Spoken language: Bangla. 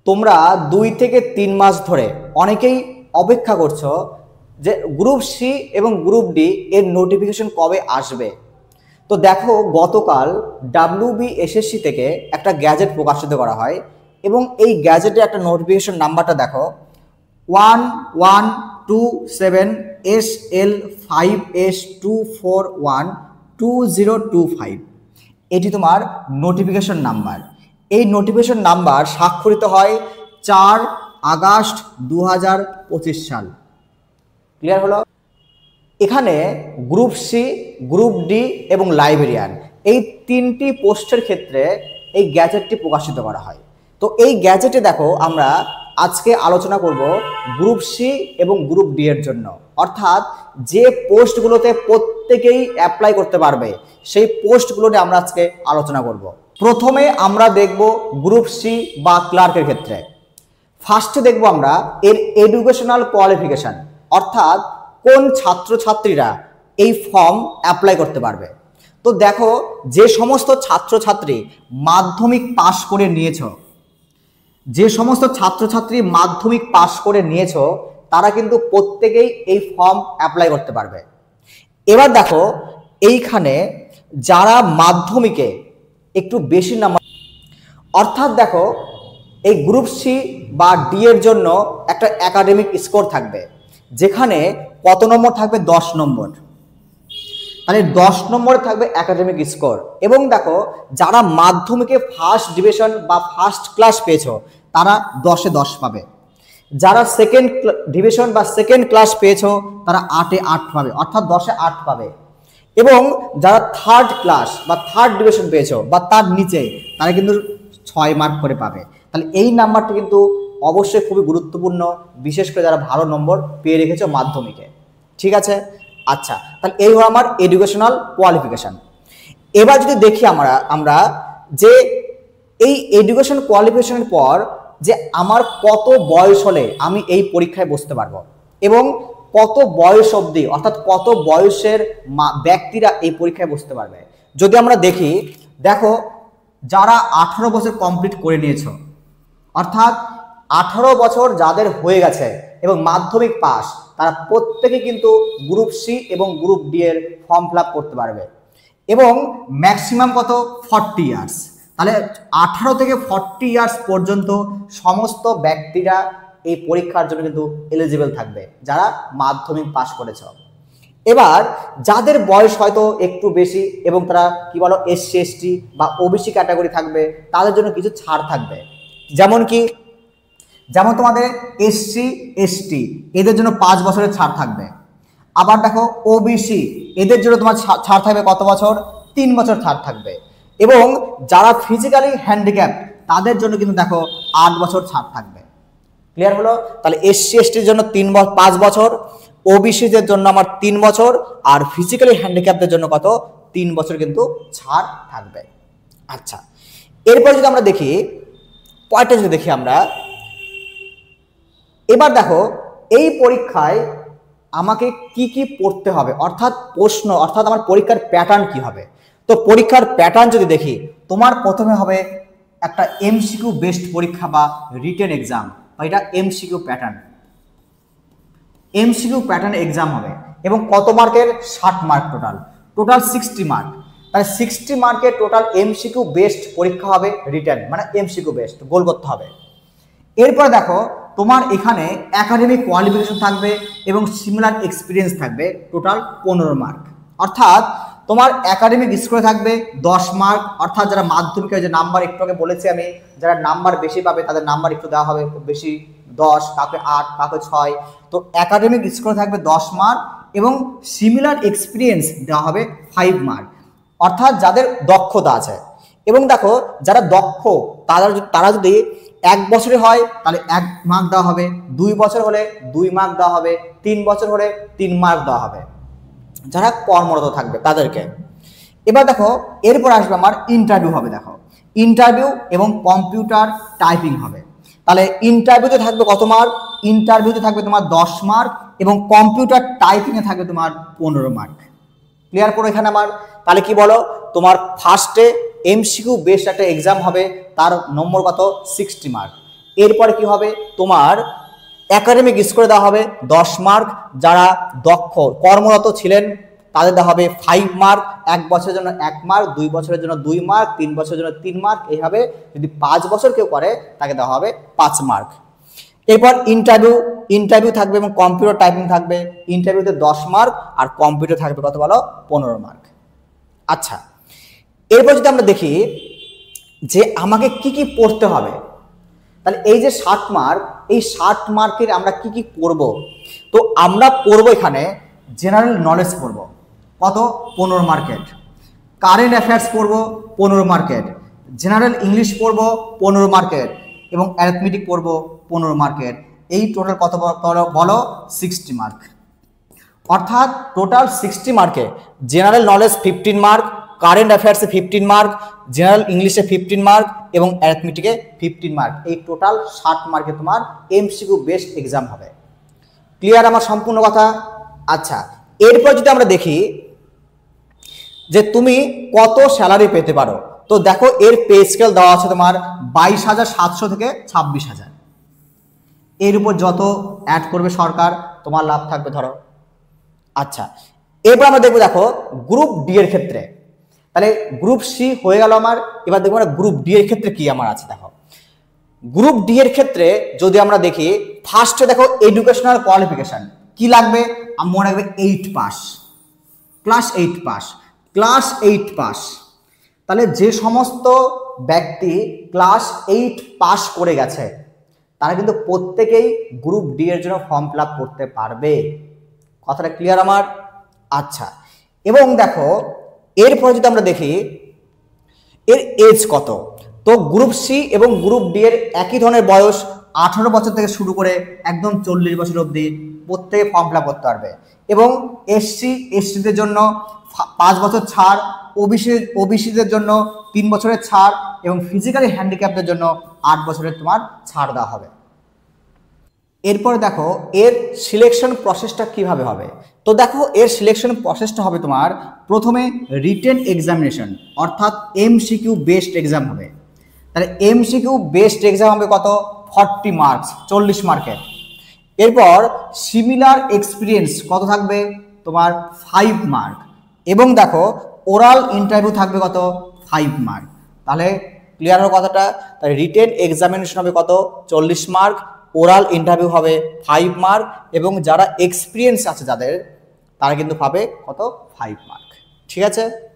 তোমরা 2 থেকে 3 মাস ধরে অনেকেই অপেক্ষা করছো যে গ্রুপ সি এবং গ্রুপ ডি এর নোটিফিকেশন কবে আসবে। তো দেখো, গতকাল WBSSC থেকে একটা গ্যাজেট প্রকাশিত করা হয় এবং এই গ্যাজেটে একটা নোটিফিকেশন নাম্বারটা দেখো 1127SL5S2412025। এটি তোমার নোটিফিকেশন নাম্বার। এই নোটিফিকেশন নাম্বার স্বাক্ষরিত হয় 4 আগস্ট 2025 সাল। ক্লিয়ার হলো? এখানে গ্রুপ সি, গ্রুপ ডি এবং লাইব্রেরিয়ান এই 3টি পোস্টের ক্ষেত্রে এই গ্যাজেটটি প্রকাশিত করা হয়। তো এই গ্যাজেটে দেখো, আমরা আজকে আলোচনা করব গ্রুপ সি এবং গ্রুপ ডি এর জন্য, অর্থাৎ যে পোস্টগুলোতে প্রত্যেকেই অ্যাপ্লাই করতে পারবে সেই পোস্টগুলো নিয়ে আমরা আজকে আলোচনা করব। প্রথমে আমরা দেখব গ্রুপ সি বা ক্লার্কের ক্ষেত্রে। ফার্স্টে দেখব আমরা এর এডুকেশনাল কোয়ালিফিকেশন, অর্থাৎ কোন ছাত্রছাত্রীরা এই ফর্ম অ্যাপ্লাই করতে পারবে। তো দেখো, যে সমস্ত ছাত্রছাত্রী মাধ্যমিক পাশ করে নিয়েছো, তারা কিন্তু প্রত্যেকেই এই ফর্ম অ্যাপ্লাই করতে পারবে। এবার দেখো, এইখানে যারা মাধ্যমিকে একটু বেশি নাম্বার, অর্থাৎ দেখো এই গ্রুপ সি বা ডি এর জন্য একটা একাডেমিক স্কোর থাকবে, যেখানে কত নম্বর থাকবে? 10 নম্বর। তাহলে 10 নম্বরে থাকবে একাডেমিক স্কোর। এবং দেখো, যারা মাধ্যমিকে ফার্স্ট ডিভিশন বা ফার্স্ট ক্লাস পেয়েছো তারা 10-এ 10 পাবে। যারা সেকেন্ড ডিভিশন বা সেকেন্ড ক্লাস পেয়েছো তারা 8-এ 8 পাবে, অর্থাৎ 10-এ 8 পাবে। এবং যারা থার্ড ক্লাস বা থার্ড ডিভিশন পেয়েছো বা তার নিচে, তারা কিন্তু 6 মার্ক করে পাবে। তাহলে এই নাম্বারটা কিন্তু অবশ্যই খুবই গুরুত্বপূর্ণ, বিশেষ করে যারা ভালো নম্বর পেয়ে রেখেছো মাধ্যমিকে। ঠিক আছে? আচ্ছা, তাহলে এই হলো আমার এডুকেশনাল কোয়ালিফিকেশন। এবার যদি দেখি আমরা যে এই এডুকেশন কোয়ালিফিকেশনের পর যে আমার কত বয়স হলে আমি এই পরীক্ষায় বসতে পারবো এবং কত বয়স অবধি, অর্থাৎ কত বয়সের ব্যক্তিরা এই পরীক্ষায় বসতে পারবে। যদি আমরা দেখি, দেখো যারা 18 বছর কমপ্লিট করে নিয়েছো, অর্থাৎ 18 বছর যাদের হয়ে গেছে এবং মাধ্যমিক পাস, তারা প্রত্যেকে কিন্তু গ্রুপ সি এবং গ্রুপ ডি এর ফর্ম ফিল আপ করতে পারবে। এবং ম্যাক্সিমাম কত? 40 ইয়ার্স। তাহলে 18 থেকে 40 ইয়ার্স পর্যন্ত সমস্ত ব্যক্তিরা এই পরীক্ষার জন্য কিন্তু এলিজিবল থাকবে, যারা মাধ্যমিক পাস করেছে। এবার যাদের বয়স হয়তো একটু বেশি এবং তারা কি বলো SC ST বা OBC ক্যাটাগরি থাকবে, তাদের জন্য কিছু ছাড় থাকবে। যেমন তোমাদের SC ST এদের জন্য 5 বছরের ছাড় থাকবে। আবার দেখো OBC এদের জন্য তোমার ছাড় থাকবে কত বছর? 3 বছর ছাড় থাকবে। এবং যারা ফিজিক্যালি হ্যান্ডিক্যাপ তাদের জন্য কিন্তু দেখো 8 বছর ছাড় থাকবে। ক্লিয়ার হলো? তাহলে SC STর জন্য 5 বছর, OBCদের জন্য আমার 3 বছর, আর ফিজিক্যালি হ্যান্ডিক্যাপদের জন্য কত? 3 বছর কিন্তু ছাড় থাকবে। আচ্ছা, এরপর যদি আমরা দেখি পয়েন্টটা, যদি দেখি আমরা এবার দেখো এই পরীক্ষায় আমাকে কি কি পড়তে হবে, অর্থাৎ আমার পরীক্ষার প্যাটার্ন কি হবে। তো পরীক্ষার প্যাটার্ন যদি দেখি, তোমার প্রথমে হবে একটা MCQ বেসড পরীক্ষা বা রিটেন এক্সাম, বা এটা MCQ প্যাটার্ন এক্সাম হবে। এবং কত মার্কের? 60 মার্ক টোটাল 60 মার্ক। তাহলে 60 মার্কের টোটাল MCQ বেসড পরীক্ষা হবে, রিটেন মানে MCQ বেসড, গোল করতে হবে। এরপর দেখো তোমার এখানে একাডেমিক কোয়ালিফিকেশন থাকবে এবং সিমিলার এক্সপিরিয়েন্স থাকবে, টোটাল 15 মার্ক। অর্থাৎ তোমার একাডেমিক স্কোরে থাকবে 10 মার্ক, অর্থাৎ যারা মাধ্যমিকে যে নাম্বার একটু আগে বলেছি আমি, যারা নাম্বার বেশি পাবে তাদের নাম্বার একটু দেওয়া হবে বেশি, 10, কাউকে 8, কাউকে 6। তো একাডেমিক স্কোরে থাকবে 10 মার্ক এবং সিমিলার এক্সপিরিয়েন্স দেওয়া হবে 5 মার্ক, অর্থাৎ যাদের দক্ষতা আছে। এবং দেখো যারা দক্ষ তারা যদি 1 বছরে হয় তাহলে 1 মার্ক দেওয়া হবে, 2 বছর হলে 2 মার্ক দেওয়া হবে, 3 বছর হলে 3 মার্ক দেওয়া হবে যারা কর্মরত থাকবে তাদেরকে। এবার দেখো এরপর আসবে আমার ইন্টারভিউ হবে। দেখো ইন্টারভিউ এবং কম্পিউটার টাইপিং হবে। তাহলে ইন্টারভিউতে থাকবে কত মার্ক? ইন্টারভিউতে থাকবে তোমার 10 মার্ক এবং কম্পিউটার টাইপিংয়ে থাকবে তোমার 15 মার্ক। ক্লিয়ার করো এখানে আমার? তাহলে কি বলো, তোমার ফার্স্টে MCQ বেসড একটা এক্সাম হবে, তার নম্বর কত? 60 মার্ক। এরপরে কি হবে, তোমার একাডেমিক স্কোরে দেওয়া হবে 10 মার্ক, যারা দক্ষ কর্মরত ছিলেন তাদের দেওয়া হবে 5 মার্ক, 1 বছরের জন্য 1 মার্ক, 2 বছরের জন্য 2 মার্ক, 3 বছরের জন্য 3 মার্ক, এইভাবে যদি 5 বছর কেউ করে তাকে দেওয়া হবে 5 মার্ক। এরপর ইন্টারভিউ থাকবে এবং কম্পিউটার টাইপিং থাকবে। ইন্টারভিউতে 10 মার্ক আর কম্পিউটার থাকবে কত বলো, 15 মার্ক। আচ্ছা, এরপর যদি আমরা দেখি যে আমাকে কি কি পড়তে হবে, তাহলে এই যে 60 মার্ক, এই 60 মার্কের আমরা কি কি পড়ব, তো আমরা পড়ব এখানে জেনারেল নলেজ পড়ব কত, 15 মার্কের, কারেন্ট অ্যাফেয়ার্স পড়ব 15 মার্কের, জেনারেল ইংলিশ পড়ব 15 মার্কের এবং অ্যারিথমেটিক পড়ব 15 মার্কের। এই টোটাল কত বলো, 60 মার্ক। অর্থাৎ টোটাল 60 মার্কে জেনারেল নলেজ 15 মার্ক, কারেন্ট অ্যাফেয়ার্সে 15 মার্ক, জেনারেল ইংলিশে 15 মার্ক এবং অ্যারিথমেটিকে 15 মার্ক। এই টোটাল 60 মার্কে তোমার এমসিকিউ বেসড এক্সাম হবে। ক্লিয়ার আমার সম্পূর্ণ কথা? আচ্ছা, এরপর যদি আমরা দেখি যে তুমি কত স্যালারি পেতে পারো, তো দেখো এর পে স্কেল দেওয়া আছে তোমার 22,700 থেকে 26,000। এর উপর যত অ্যাড করবে সরকার তোমার লাভ থাকবে ধরো। আচ্ছা, এরপর আমরা দেখবো, দেখো গ্রুপ ডি এর ক্ষেত্রে, তাহলে গ্রুপ সি হয়ে গেল আমার, এবার দেখবো আমরা গ্রুপ ডি এর ক্ষেত্রে কি আমার আছে। দেখো গ্রুপ ডি এর ক্ষেত্রে যদি আমরা দেখি, ফার্স্টে দেখো এডুকেশনাল কোয়ালিফিকেশন কি লাগবে, মনে রাখবে 8 pass, class 8 pass, class 8 pass. তাহলে যে সমস্ত ব্যক্তি ক্লাস 8 পাস করে গেছে তারা কিন্তু প্রত্যেকেই গ্রুপ ডি এর জন্য ফর্ম ফিল আপ করতে পারবে। কথাটা ক্লিয়ার আমার? আচ্ছা, এবং দেখো এরপর যদি আমরা দেখি এর এজ কত, তো গ্রুপ সি এবং গ্রুপ ডি এর একই ধরনের বয়স, 18 বছর থেকে শুরু করে একদম 40 বছর অবধি প্রত্যেকে ফর্ম ফিল আপ করতে পারবে। এবং এসসিদের জন্য 5 বছর ছাড়, ওবিসিদের জন্য 3 বছরের ছাড় এবং ফিজিক্যালি হ্যান্ডিক্যাপদের জন্য 8 বছরের তোমার ছাড় দেওয়া হবে। এরপর দেখো এর সিলেকশন প্রসেসটা কিভাবে হবে, তো দেখো এর সিলেকশন প্রসেসটা হবে তোমার প্রথমে রিটেন এক্সামিনেশন, অর্থাৎ এমসিকিউ বেসড এক্সাম হবে। তাহলে এমসিকিউ বেসড এক্সাম হবে কত, 40 মার্কস, 40 মার্কের। এরপর সিমিলার এক্সপিরিয়েন্স কত থাকবে তোমার, 5 মার্ক। এবং দেখো ওরাল ইন্টারভিউ থাকবে কত, 5 মার্ক। তাহলে ক্লিয়ার হলো কথাটা? তাহলে রিটেন এক্সামিনেশন হবে কত, 40 মার্ক, ওরাল ইন্টারভিউ হবে 5 মার্ক এবং যারা এক্সপিরিয়েন্স আছে যাদের তারা কিন্তু পাবে কত, 5 মার্ক। ঠিক আছে?